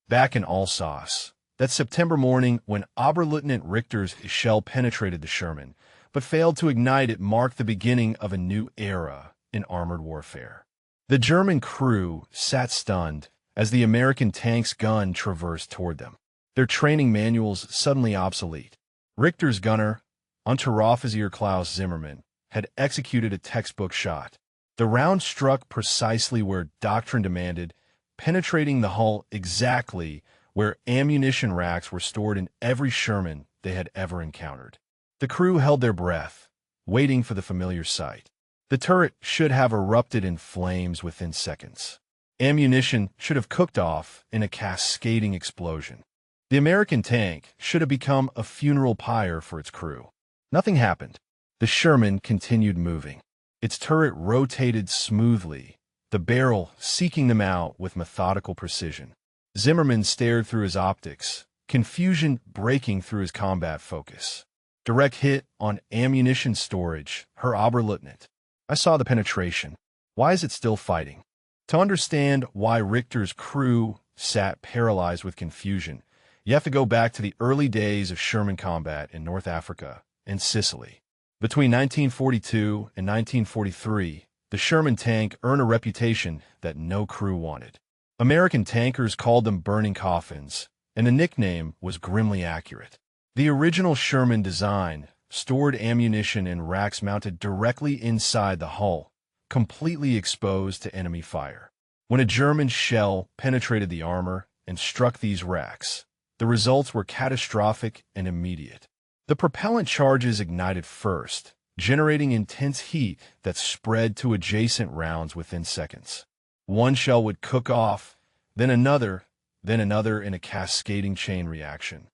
Back in Alsace, that September morning when Oberleutnant Richter's shell penetrated the Sherman, but failed to ignite it, marked the beginning of a new era in armored warfare. The German crew sat stunned as the American tank's gun traversed toward them, their training manuals suddenly obsolete. Richter's gunner, Unteroffizier Klaus Zimmermann, had executed a textbook shot. The round struck precisely where doctrine demanded, penetrating the hull exactly where ammunition racks were stored in every Sherman they had ever encountered. The crew held their breath, waiting for the familiar sight. The turret should have erupted in flames within seconds. Ammunition should have cooked off in a cascading explosion. The American tank should have become a funeral pyre for its crew. Nothing happened. The Sherman continued moving. Its turret rotated smoothly, the barrel seeking them out with methodical precision. Zimmerman stared through his optics, confusion breaking through his combat focus. Direct hit on ammunition storage, Herr Oberleutnant. I saw the penetration. Why is it still fighting? To understand why Richter's crew sat paralyzed with confusion, you have to go back to the early days of Sherman combat in North Africa and Sicily. Between 1942 and 1943, the Sherman tank earned a reputation that no crew wanted. American tankers called them burning coffins, and the nickname was grimly accurate. The original Sherman design stored ammunition in racks mounted directly inside the hull, completely exposed to enemy fire. When a German shell penetrated the armor and struck these racks, the results were catastrophic and immediate. The propellant charges ignited first, generating intense heat that spread to adjacent rounds within seconds. One shell would cook off, then another in a cascading chain reaction.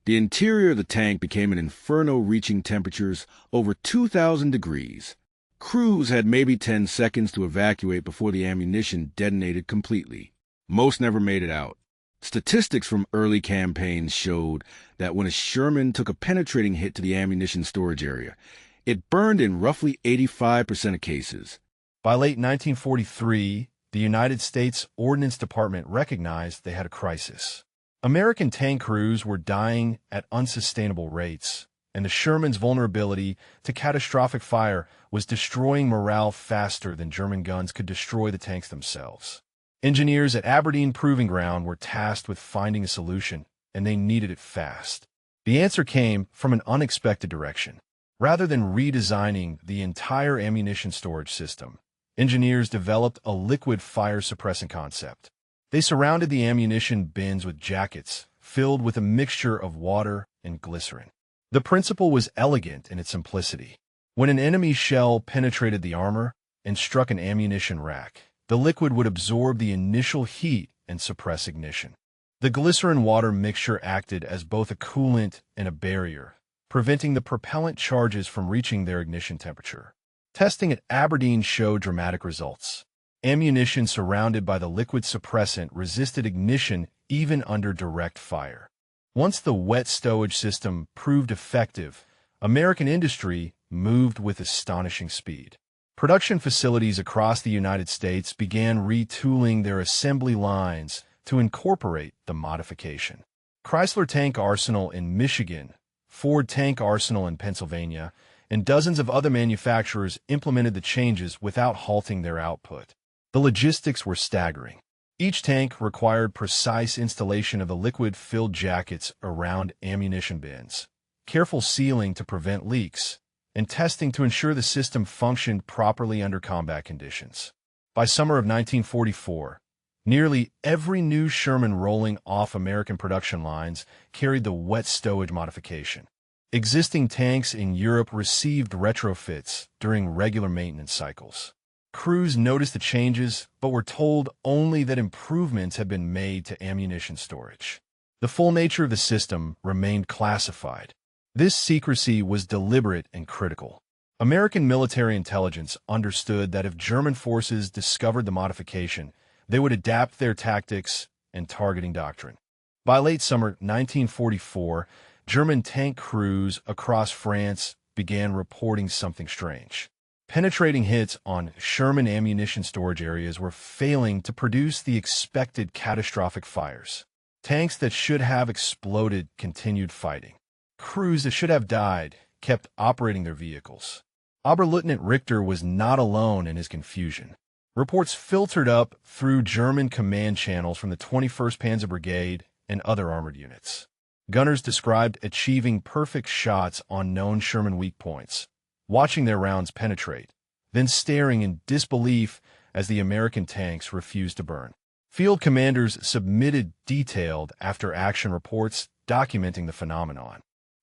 The interior of the tank became an inferno, reaching temperatures over 2,000 degrees. Crews had maybe 10 seconds to evacuate before the ammunition detonated completely. Most never made it out. Statistics from early campaigns showed that when a Sherman took a penetrating hit to the ammunition storage area, it burned in roughly 85% of cases. By late 1943, the United States Ordnance Department recognized they had a crisis. American tank crews were dying at unsustainable rates, and the Sherman's vulnerability to catastrophic fire was destroying morale faster than German guns could destroy the tanks themselves. Engineers at Aberdeen Proving Ground were tasked with finding a solution, and they needed it fast. The answer came from an unexpected direction. Rather than redesigning the entire ammunition storage system, engineers developed a liquid fire suppressant concept. They surrounded the ammunition bins with jackets filled with a mixture of water and glycerin. The principle was elegant in its simplicity. When an enemy shell penetrated the armor and struck an ammunition rack, the liquid would absorb the initial heat and suppress ignition. The glycerin-water mixture acted as both a coolant and a barrier, preventing the propellant charges from reaching their ignition temperature. Testing at Aberdeen showed dramatic results. Ammunition surrounded by the liquid suppressant resisted ignition even under direct fire. Once the wet stowage system proved effective, American industry moved with astonishing speed. Production facilities across the United States began retooling their assembly lines to incorporate the modification. Chrysler Tank Arsenal in Michigan, Ford Tank Arsenal in Pennsylvania, and dozens of other manufacturers implemented the changes without halting their output. The logistics were staggering. Each tank required precise installation of the liquid-filled jackets around ammunition bins, careful sealing to prevent leaks, and testing to ensure the system functioned properly under combat conditions. By summer of 1944, nearly every new Sherman rolling off American production lines carried the wet stowage modification. Existing tanks in Europe received retrofits during regular maintenance cycles. Crews noticed the changes, but were told only that improvements had been made to ammunition storage. The full nature of the system remained classified. This secrecy was deliberate and critical. American military intelligence understood that if German forces discovered the modification, they would adapt their tactics and targeting doctrine. By late summer 1944, German tank crews across France began reporting something strange. Penetrating hits on Sherman ammunition storage areas were failing to produce the expected catastrophic fires. Tanks that should have exploded continued fighting. Crews that should have died kept operating their vehicles. Oberleutnant Richter was not alone in his confusion. Reports filtered up through German command channels from the 21st Panzer Brigade and other armored units. Gunners described achieving perfect shots on known Sherman weak points, watching their rounds penetrate, then staring in disbelief as the American tanks refused to burn. Field commanders submitted detailed after-action reports documenting the phenomenon.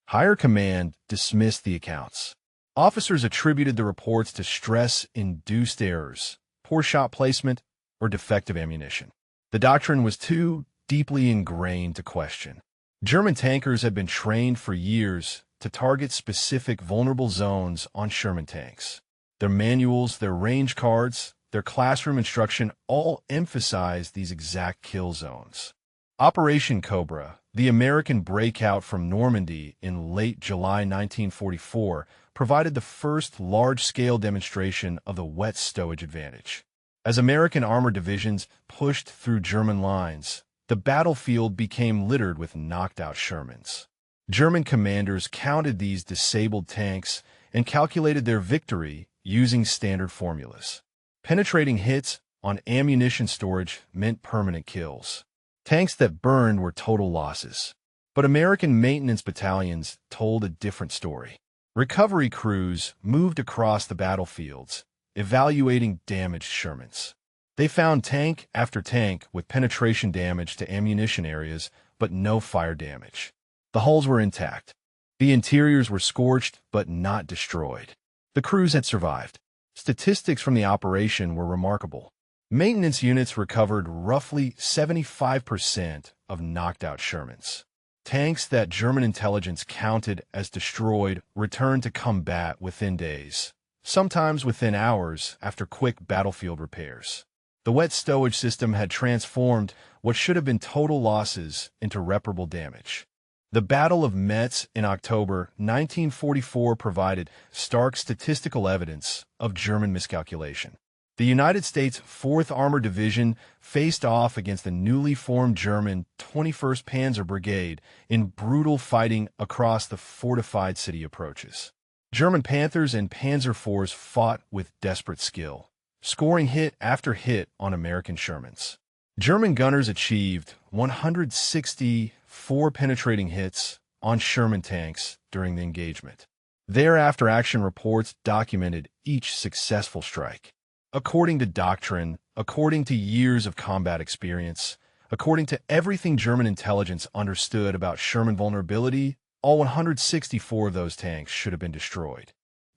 Higher command dismissed the accounts. Officers attributed the reports to stress-induced errors, poor shot placement, or defective ammunition. The doctrine was too deeply ingrained to question. German tankers had been trained for years to target specific vulnerable zones on Sherman tanks. Their manuals, their range cards, their classroom instruction all emphasized these exact kill zones. Operation Cobra, the American breakout from Normandy in late July 1944, provided the first large-scale demonstration of the wet stowage advantage. As American armored divisions pushed through German lines, the battlefield became littered with knocked-out Shermans. German commanders counted these disabled tanks and calculated their victory using standard formulas. Penetrating hits on ammunition storage meant permanent kills. Tanks that burned were total losses. But American maintenance battalions told a different story. Recovery crews moved across the battlefields, evaluating damaged Shermans. They found tank after tank with penetration damage to ammunition areas, but no fire damage. The hulls were intact. The interiors were scorched, but not destroyed. The crews had survived. Statistics from the operation were remarkable. Maintenance units recovered roughly 75% of knocked-out Shermans. Tanks that German intelligence counted as destroyed returned to combat within days, sometimes within hours after quick battlefield repairs. The wet stowage system had transformed what should have been total losses into reparable damage. The Battle of Metz in October 1944 provided stark statistical evidence of German miscalculation. The United States 4th Armored Division faced off against the newly formed German 21st Panzer Brigade in brutal fighting across the fortified city approaches. German Panthers and Panzer IVs fought with desperate skill, scoring hit after hit on American Shermans. German gunners achieved 164 penetrating hits on Sherman tanks during the engagement. Their after-action reports documented each successful strike. According to doctrine, according to years of combat experience, according to everything German intelligence understood about Sherman vulnerability, all 164 of those tanks should have been destroyed.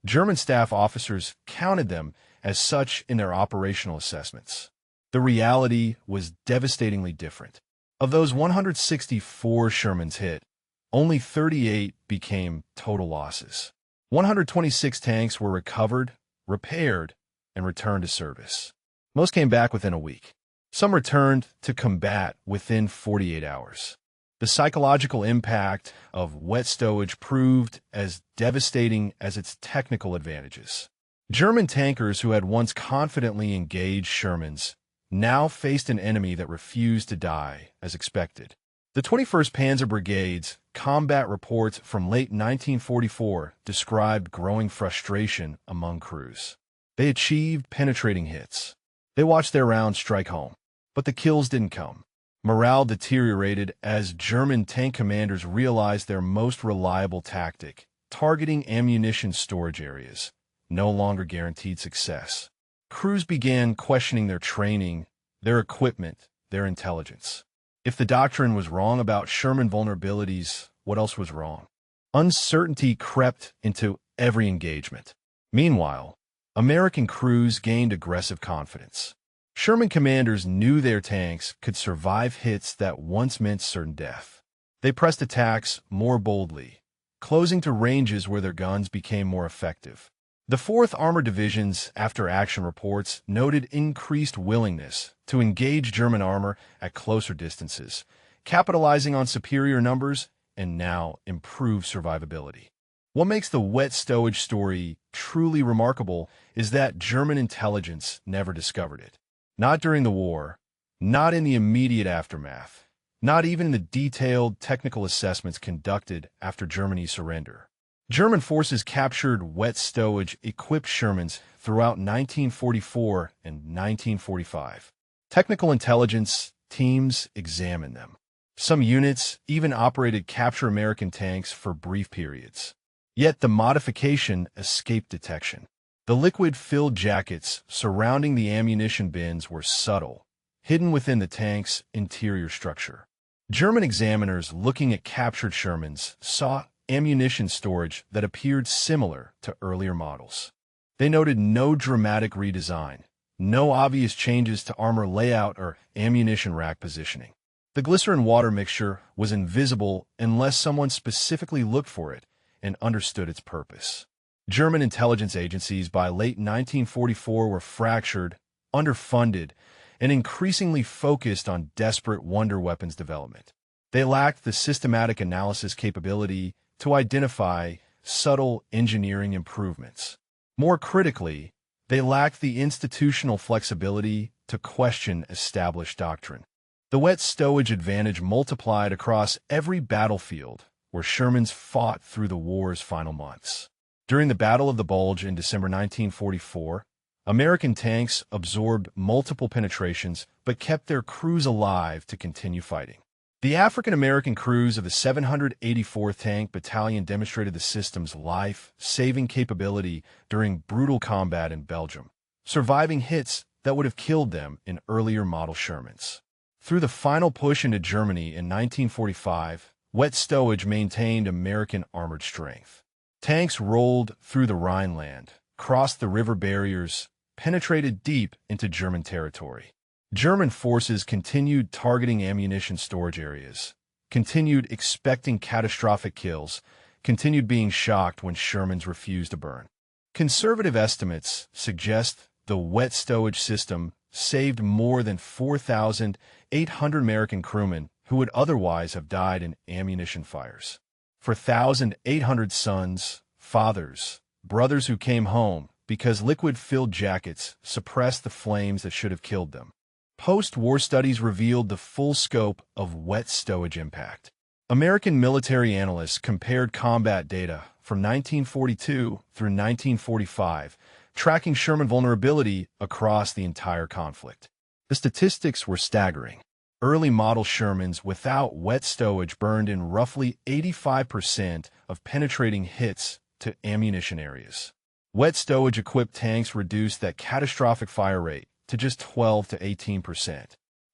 German staff officers counted them as such in their operational assessments. The reality was devastatingly different. Of those 164 Shermans hit, only 38 became total losses. 126 tanks were recovered, repaired, and returned to service. Most came back within a week. Some returned to combat within 48 hours. The psychological impact of wet stowage proved as devastating as its technical advantages. German tankers who had once confidently engaged Shermans now faced an enemy that refused to die as expected. The 21st Panzer Brigade's combat reports from late 1944 described growing frustration among crews. They achieved penetrating hits. They watched their rounds strike home, but the kills didn't come. Morale deteriorated as German tank commanders realized their most reliable tactic, targeting ammunition storage areas, no longer guaranteed success. Crews began questioning their training, their equipment, their intelligence. If the doctrine was wrong about Sherman vulnerabilities, what else was wrong? Uncertainty crept into every engagement. Meanwhile, American crews gained aggressive confidence. Sherman commanders knew their tanks could survive hits that once meant certain death. They pressed attacks more boldly, closing to ranges where their guns became more effective. The 4th Armored Division's after-action reports noted increased willingness to engage German armor at closer distances, capitalizing on superior numbers and now improved survivability. What makes the wet stowage story truly remarkable is that German intelligence never discovered it. Not during the war, not in the immediate aftermath, not even in the detailed technical assessments conducted after Germany's surrender. German forces captured wet stowage-equipped Shermans throughout 1944 and 1945. Technical intelligence teams examined them. Some units even operated capture American tanks for brief periods. Yet the modification escaped detection. The liquid-filled jackets surrounding the ammunition bins were subtle, hidden within the tank's interior structure. German examiners looking at captured Shermans saw ammunition storage that appeared similar to earlier models. They noted no dramatic redesign, no obvious changes to armor layout or ammunition rack positioning. The glycerin-water mixture was invisible unless someone specifically looked for it and understood its purpose. German intelligence agencies by late 1944 were fractured, underfunded, and increasingly focused on desperate wonder weapons development. They lacked the systematic analysis capability to identify subtle engineering improvements. More critically, they lacked the institutional flexibility to question established doctrine. The wet stowage advantage multiplied across every battlefield where Shermans fought through the war's final months. During the Battle of the Bulge in December 1944, American tanks absorbed multiple penetrations but kept their crews alive to continue fighting. The African-American crews of the 784th Tank Battalion demonstrated the system's life-saving capability during brutal combat in Belgium, surviving hits that would have killed them in earlier model Shermans. Through the final push into Germany in 1945, wet stowage maintained American armored strength. Tanks rolled through the Rhineland, crossed the river barriers, penetrated deep into German territory. German forces continued targeting ammunition storage areas, continued expecting catastrophic kills, continued being shocked when Shermans refused to burn. Conservative estimates suggest the wet stowage system saved more than 4,800 American crewmen who would otherwise have died in ammunition fires. For 1,800 sons, fathers, brothers who came home because liquid-filled jackets suppressed the flames that should have killed them. Post-war studies revealed the full scope of wet stowage impact. American military analysts compared combat data from 1942 through 1945, tracking Sherman vulnerability across the entire conflict. The statistics were staggering. Early model Shermans without wet stowage burned in roughly 85% of penetrating hits to ammunition areas. Wet stowage-equipped tanks reduced that catastrophic fire rate to just 12 to 18%.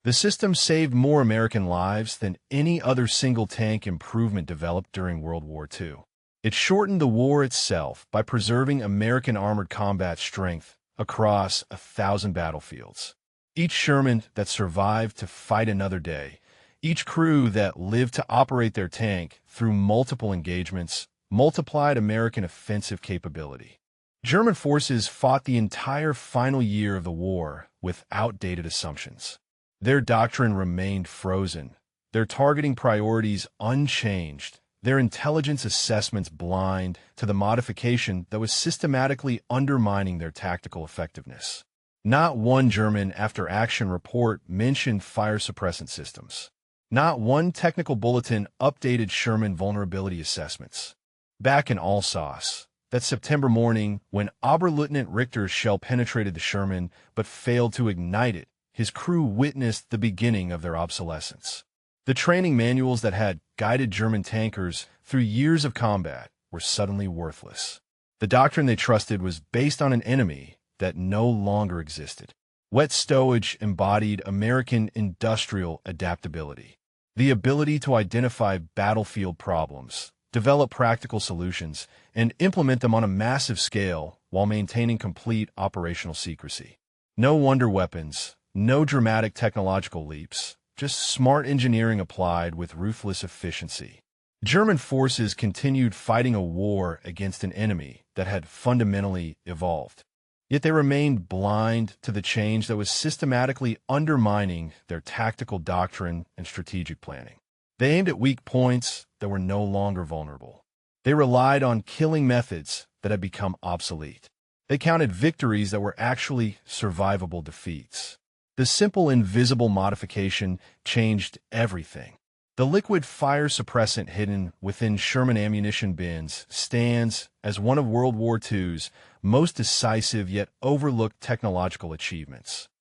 The system saved more American lives than any other single-tank improvement developed during World War II. It shortened the war itself by preserving American armored combat strength across 1,000 battlefields. Each Sherman that survived to fight another day, each crew that lived to operate their tank through multiple engagements, multiplied American offensive capability. German forces fought the entire final year of the war with outdated assumptions. Their doctrine remained frozen, their targeting priorities unchanged, their intelligence assessments blind to the modification that was systematically undermining their tactical effectiveness. Not one German after-action report mentioned fire suppressant systems. Not one technical bulletin updated Sherman vulnerability assessments. Back in Alsace, that September morning, when Oberleutnant Richter's shell penetrated the Sherman but failed to ignite it, his crew witnessed the beginning of their obsolescence. The training manuals that had guided German tankers through years of combat were suddenly worthless. The doctrine they trusted was based on an enemy that no longer existed. Wet stowage embodied American industrial adaptability, the ability to identify battlefield problems, develop practical solutions, and implement them on a massive scale while maintaining complete operational secrecy. No wonder weapons, no dramatic technological leaps, just smart engineering applied with ruthless efficiency. German forces continued fighting a war against an enemy that had fundamentally evolved. Yet they remained blind to the change that was systematically undermining their tactical doctrine and strategic planning. They aimed at weak points that were no longer vulnerable. They relied on killing methods that had become obsolete. They counted victories that were actually survivable defeats. The simple invisible modification changed everything. The liquid fire suppressant hidden within Sherman ammunition bins stands as one of World War II's most decisive yet overlooked technological achievements.